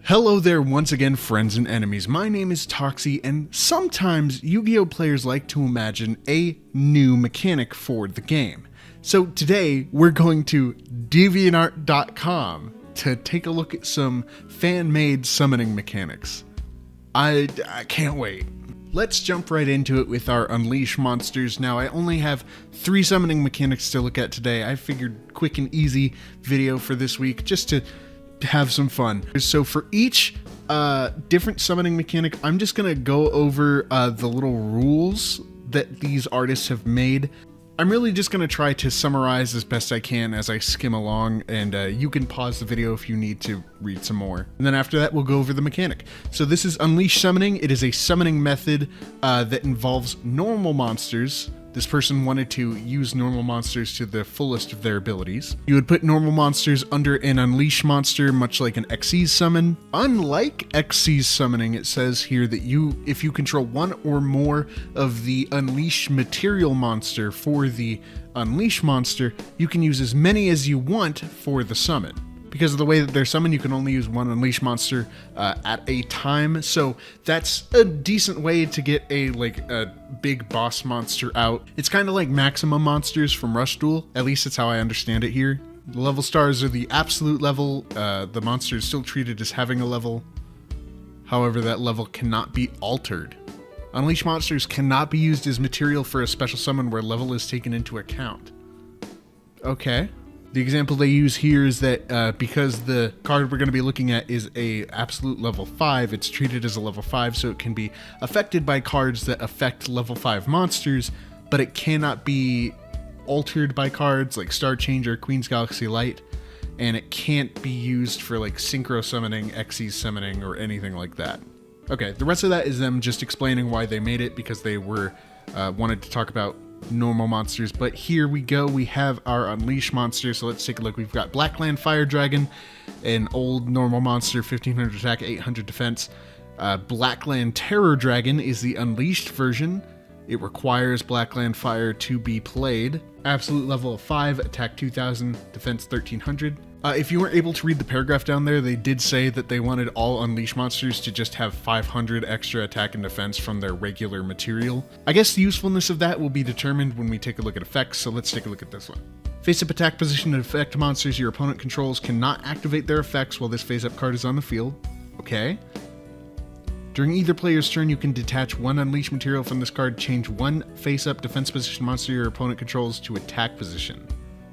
Hello there once again, friends and enemies. My name is Toxy, and sometimes Yu-Gi-Oh! Players like to imagine a new mechanic for the game. So today, we're going to deviantart.com to take a look at some fan-made summoning mechanics. I can't wait. Let's jump right into it with our Unleash Monsters. Now, I only have 3 summoning mechanics to look at today. I figured quick and easy video for this week, just to have some fun. So for each different summoning mechanic, I'm just gonna go over the little rules that these artists have made. I'm really just gonna try to summarize as best I can as I skim along, and you can pause the video if you need to read some more. And then after that, we'll go over the mechanic. So this is Unleash Summoning. It is a summoning method that involves normal monsters. This person wanted to use normal monsters to the fullest of their abilities. You would put normal monsters under an Unleash monster, much like an Xyz summon. Unlike Xyz summoning, it says here that if you control one or more of the Unleash material monster for the Unleash monster, you can use as many as you want for the summon. Because of the way that they're summoned, you can only use one Unleash monster at a time, so that's a decent way to get a big boss monster out. It's kind of like maximum monsters from Rush Duel, at least that's how I understand it here. The level stars are the absolute level, the monster is still treated as having a level, however that level cannot be altered. Unleash monsters cannot be used as material for a special summon where level is taken into account. Okay. The example they use here is that because the card we're going to be looking at is a absolute level 5, it's treated as a level 5, so it can be affected by cards that affect level 5 monsters, but it cannot be altered by cards like Star Changer, Queen's Galaxy Light, and it can't be used for like Synchro Summoning, Xyz Summoning, or anything like that. Okay, the rest of that is them just explaining why they made it, because they were wanted to talk about normal monsters. But here we go, we have our Unleash monster, so let's take a look. We've got Blackland Fire Dragon, an old normal monster, 1500 attack, 800 defense. Blackland Terror Dragon is the Unleashed version. It requires Blackland Fire to be played. Absolute level of 5, attack 2000, defense 1300. If you weren't able to read the paragraph down there, they did say that they wanted all Unleash monsters to just have 500 extra attack and defense from their regular material. I guess the usefulness of that will be determined when we take a look at effects, so let's take a look at this one. Face-up attack position and effect monsters your opponent controls cannot activate their effects while this face-up card is on the field. Okay. During either player's turn, you can detach one Unleash material from this card, change one face-up defense position monster your opponent controls to attack position.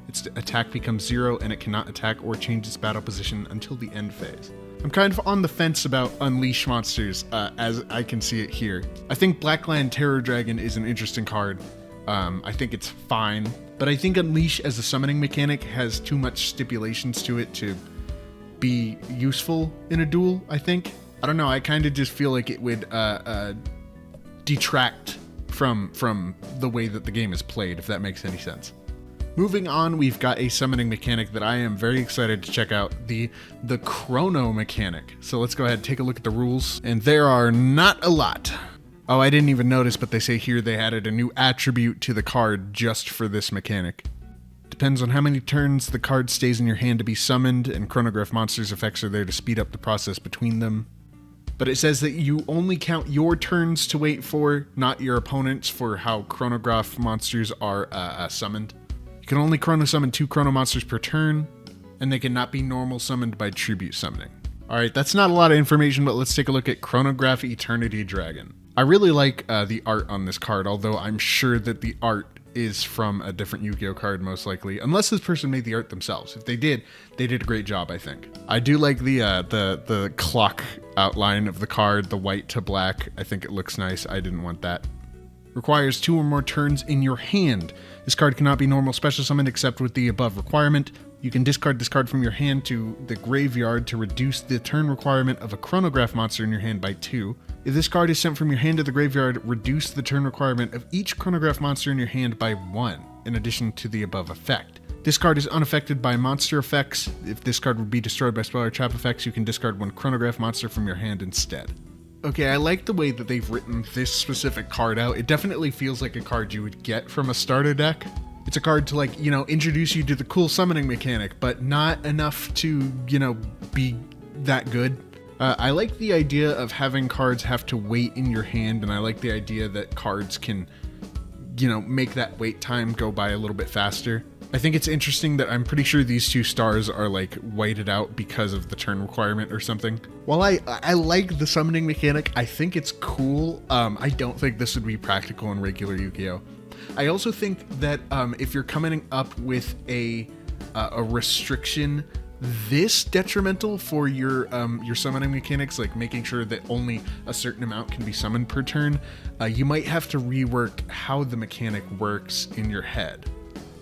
Its attack becomes 0, and it cannot attack or change its battle position until the end phase. I'm kind of on the fence about Unleash monsters, as I can see it here. I think Blackland Terror Dragon is an interesting card. I think it's fine, but I think Unleash as a summoning mechanic has too much stipulations to it to be useful in a duel, I think. I don't know, I kind of just feel like it would detract from the way that the game is played, if that makes any sense. Moving on, we've got a summoning mechanic that I am very excited to check out, the Chrono mechanic. So let's go ahead and take a look at the rules, and there are not a lot. Oh, I didn't even notice, but they say here they added a new attribute to the card just for this mechanic. Depends on how many turns the card stays in your hand to be summoned, and Chronograph Monsters effects are there to speed up the process between them. But it says that you only count your turns to wait for, not your opponent's, for how Chronograph Monsters are summoned. You can only chrono summon 2 chrono monsters per turn, and they cannot be normal summoned by tribute summoning. Alright, that's not a lot of information, but let's take a look at Chronograph Eternity Dragon. I really like the art on this card, although I'm sure that the art is from a different Yu-Gi-Oh card, most likely, unless this person made the art themselves. If they did a great job, I think. I do like the clock outline of the card, the white to black. I think it looks nice. I didn't want that. Requires 2 or more turns in your hand. This card cannot be normal special summoned except with the above requirement. You can discard this card from your hand to the graveyard to reduce the turn requirement of a Chronograph monster in your hand by 2. If this card is sent from your hand to the graveyard, reduce the turn requirement of each Chronograph monster in your hand by 1, in addition to the above effect. This card is unaffected by monster effects. If this card would be destroyed by spell or trap effects, you can discard one Chronograph monster from your hand instead. Okay, I like the way that they've written this specific card out. It definitely feels like a card you would get from a starter deck. It's a card to, like, you know, introduce you to the cool summoning mechanic, but not enough to, you know, be that good. I like the idea of having cards have to wait in your hand, and I like the idea that cards can, make that wait time go by a little bit faster. I think it's interesting that I'm pretty sure these 2 stars are like whited out because of the turn requirement or something. While I like the summoning mechanic, I think it's cool. I don't think this would be practical in regular Yu-Gi-Oh! I also think that if you're coming up with a restriction this detrimental for your summoning mechanics, like making sure that only a certain amount can be summoned per turn, you might have to rework how the mechanic works in your head.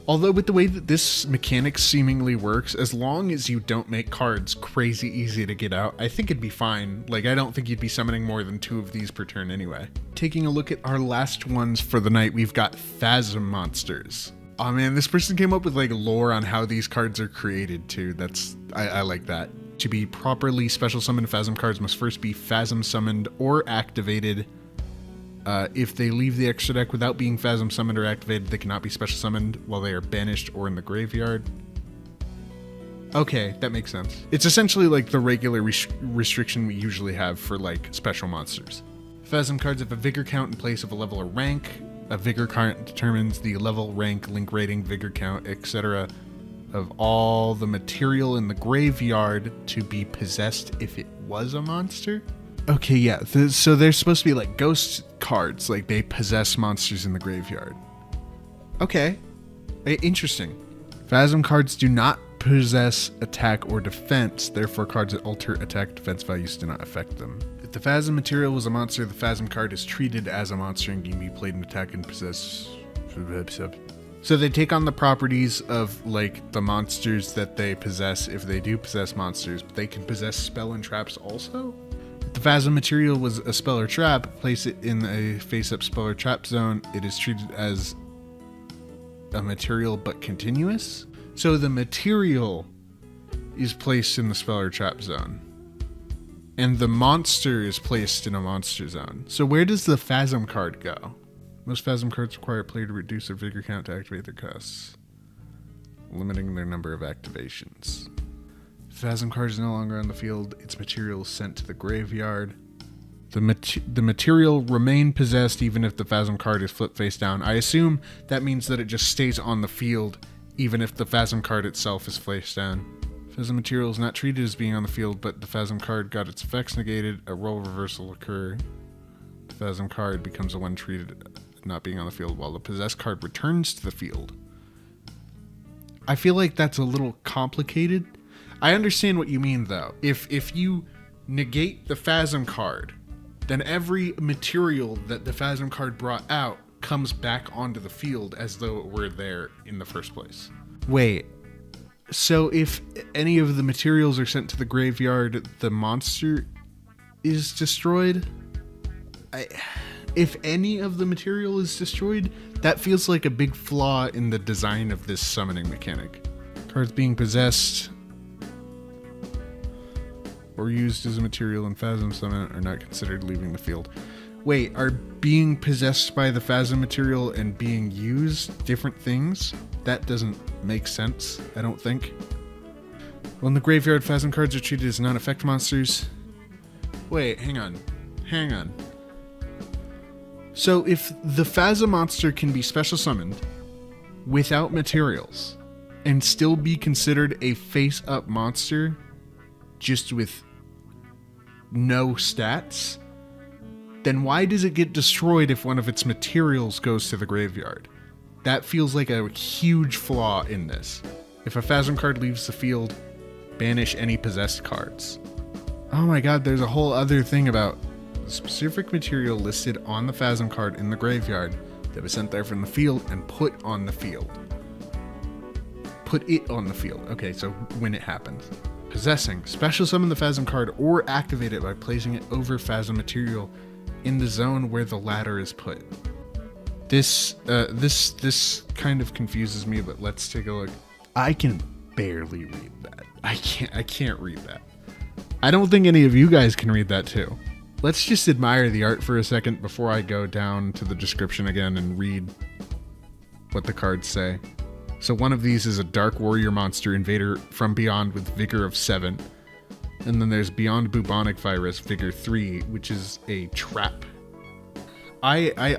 Although with the way that this mechanic seemingly works, as long as you don't make cards crazy easy to get out, I think it'd be fine. Like, I don't think you'd be summoning more than 2 of these per turn anyway. Taking a look at our last ones for the night, we've got Phasm Monsters. Oh man, this person came up with like lore on how these cards are created too. I like that. To be properly special summoned, Phasm cards must first be Phasm summoned or activated. If they leave the extra deck without being Phasm summoned or activated, they cannot be special summoned while they are banished or in the graveyard. Okay, that makes sense. It's essentially like the regular restriction we usually have for like special monsters. Phasm cards have a vigor count in place of a level or rank. A vigor count determines the level, rank, link rating, vigor count, etc. of all the material in the graveyard to be possessed if it was a monster. Okay, yeah, so they're supposed to be like ghost cards, like they possess monsters in the graveyard. Okay, interesting. Phasm cards do not possess attack or defense, therefore cards that alter attack defense values do not affect them. If the Phasm material was a monster, the Phasm card is treated as a monster and can be played in attack and possess. So they take on the properties of like the monsters that they possess if they do possess monsters, but they can possess spell and traps also? If the Phasm material was a spell or trap, place it in a face-up spell or trap zone, it is treated as a material but continuous? So the material is placed in the spell or trap zone, and the monster is placed in a monster zone. So where does the Phasm card go? Most Phasm cards require a player to reduce their vigor count to activate their costs, limiting their number of activations. If the Phasm card is no longer on the field, its material is sent to the graveyard. The material remain possessed even if the Phasm card is flipped face down. I assume that means that it just stays on the field even if the Phasm card itself is face down. Phasm material is not treated as being on the field, but the Phasm card got its effects negated, a role reversal will occur. The Phasm card becomes the one treated not being on the field while the possessed card returns to the field. I feel like that's a little complicated. I understand what you mean though. If you negate the Phasm card, then every material that the Phasm card brought out comes back onto the field as though it were there in the first place. Wait, so if any of the materials are sent to the graveyard, the monster is destroyed? If any of the material is destroyed, that feels like a big flaw in the design of this summoning mechanic. Cards being possessed or used as a material in Phasm summon are not considered leaving the field. Wait, are being possessed by the Phasm material and being used different things? That doesn't make sense, I don't think. Well, in the graveyard, Phasm cards are treated as non-effect monsters. Wait, hang on. So if the Phasm monster can be special summoned without materials and still be considered a face-up monster just with no stats, then why does it get destroyed if one of its materials goes to the graveyard? That feels like a huge flaw in this. If a Phasm card leaves the field, banish any possessed cards. Oh my god, there's a whole other thing about the specific material listed on the Phasm card in the graveyard that was sent there from the field and put on the field. Put it on the field. Okay, so when it happens. Possessing. Special summon the Phasm card or activate it by placing it over Phasm material in the zone where the latter is put. This kind of confuses me, but let's take a look. I can barely read that. I can't read that. I don't think any of you guys can read that too. Let's just admire the art for a second before I go down to the description again and read what the cards say. So one of these is a Dark Warrior monster invader from beyond with vigor of 7. And then there's Beyond Bubonic Virus Figure 3, which is a trap. I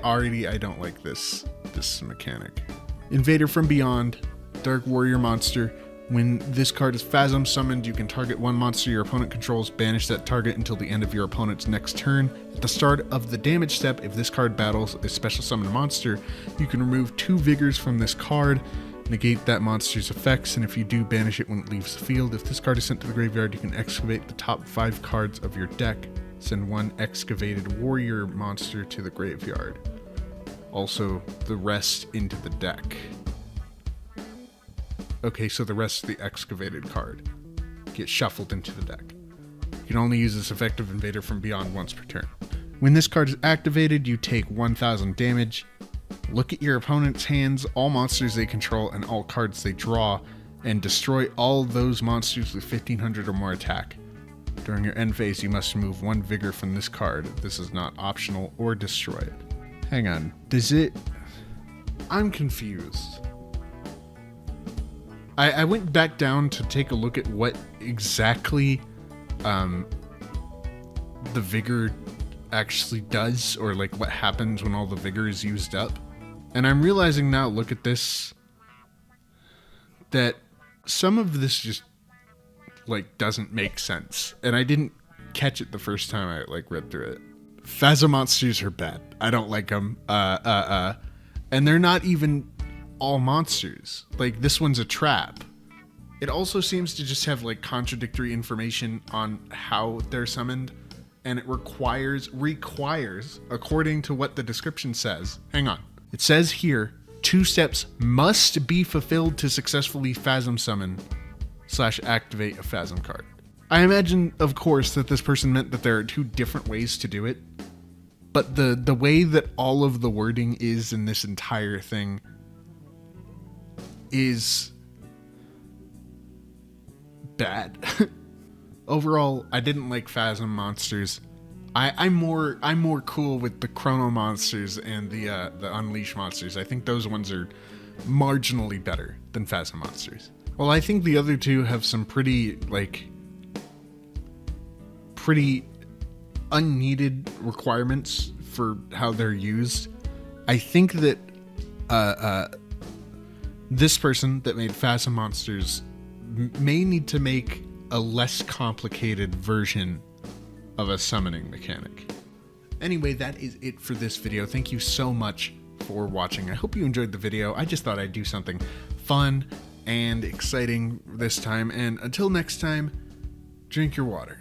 don't like this mechanic. Invader from Beyond, Dark Warrior monster. When this card is Phasm summoned, you can target one monster your opponent controls, banish that target until the end of your opponent's next turn. At the start of the damage step, if this card battles a special summon monster, you can remove 2 vigors from this card, negate that monster's effects, and if you do, banish it when it leaves the field. If this card is sent to the graveyard, you can excavate the top 5 cards of your deck. Send 1 excavated warrior monster to the graveyard. Also, the rest into the deck. Okay, so the rest of the excavated card gets shuffled into the deck. You can only use this effective Invader from Beyond once per turn. When this card is activated, you take 1000 damage. Look at your opponent's hands, all monsters they control, and all cards they draw, and destroy all those monsters with 1500 or more attack. During your end phase, you must remove 1 vigor from this card. This is not optional, or destroy it. Hang on, does it... I'm confused. I went back down to take a look at what exactly the vigor actually does, or like what happens when all the vigor is used up. And I'm realizing now, look at this, that some of this just like doesn't make sense. And I didn't catch it the first time I like read through it. Phasm Monsters are bad. I don't like them. And they're not even all monsters. Like, this one's a trap. It also seems to just have like contradictory information on how they're summoned, and it requires, according to what the description says. Hang on. It says here, 2 steps must be fulfilled to successfully Phasm summon / activate a Phasm card. I imagine, of course, that this person meant that there are 2 different ways to do it, but the way that all of the wording is in this entire thing is bad. Overall, I didn't like Phasm Monsters. I'm more cool with the Chrono Monsters and the Unleash Monsters. I think those ones are marginally better than Phasm Monsters. Well, I think the other 2 have some pretty unneeded requirements for how they're used. I think that this person that made Phasm Monsters may need to make a less complicated version of a summoning mechanic. Anyway, that is it for this video. Thank you so much for watching. I hope you enjoyed the video. I just thought I'd do something fun and exciting this time. And until next time, drink your water.